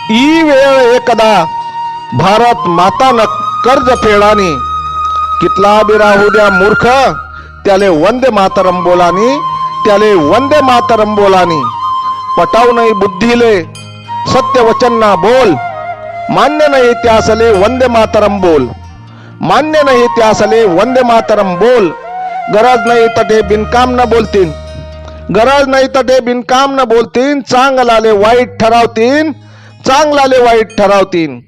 E वेळ एकदा भारत माता न कर्ज फेडानी, कितला बी राहू द्या मूर्ख त्याले वंदे मातरम बोलानी, त्याले वंदे मातरम बोलानी. पटाव नाही बुद्धीले सत्य वचन ना बोल, मान्य नाही त्यासले वंदे मातरम बोल, मान्य नाही त्यासले वंदे मातरम बोल. गरज नाही तटे बिनकाम न बोलतीन, गरज नाही तटे बिनकाम न बोलतीन. चांगलाले वाईट ठरावतीन, चांगलाले वाईट ठरावतीन.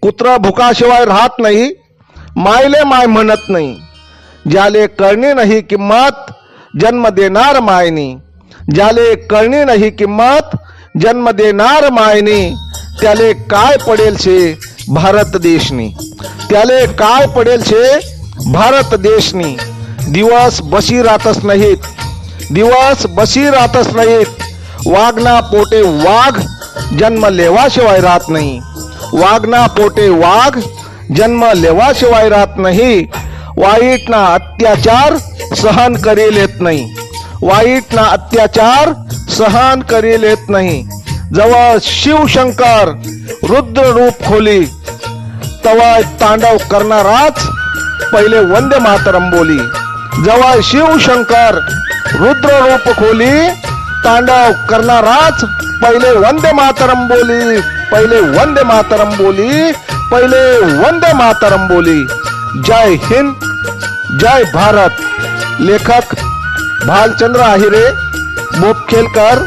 कुत्रा भुकाशिवाय राहत नाही, मायले माय म्हणत नाही. ज्याले कळणी नाही किंमत जन्म देणार मायनी, ज्याले कळणी नाही किंमत जन्म देणार मायनी. त्याले काय पडेल शे भारत देशनी, त्याले काय पडेल शे भारत देशनी. दिवस बशी राहतच नाहीत, दिवस बशी राहतच नाहीत. वाघना पोटे वाघ जन्म लेवाशिवाय राहत नाही, वाघना पोटे वाघ जन्म लेवाशिवाय राहत नाही. वाईट ना अत्याचार सहन करील येत नाही, वाईट ना अत्याचार सहन करील येत नाही. जवळ शिवशंकर रुद्र रूप खोली, तवा तांडव करणाराच पहिले वंदे मातरम बोली. जवळ शिवशंकर रुद्र रूप खोली, तांडव करणाराच पहिले वंदे मातरम बोली, पहिले वंदे मातरम बोली, पहिले वंदे मातरम बोली. जय हिंद, जय भारत. लेखक भालचंद्र आहिरे, बोपखेलकर.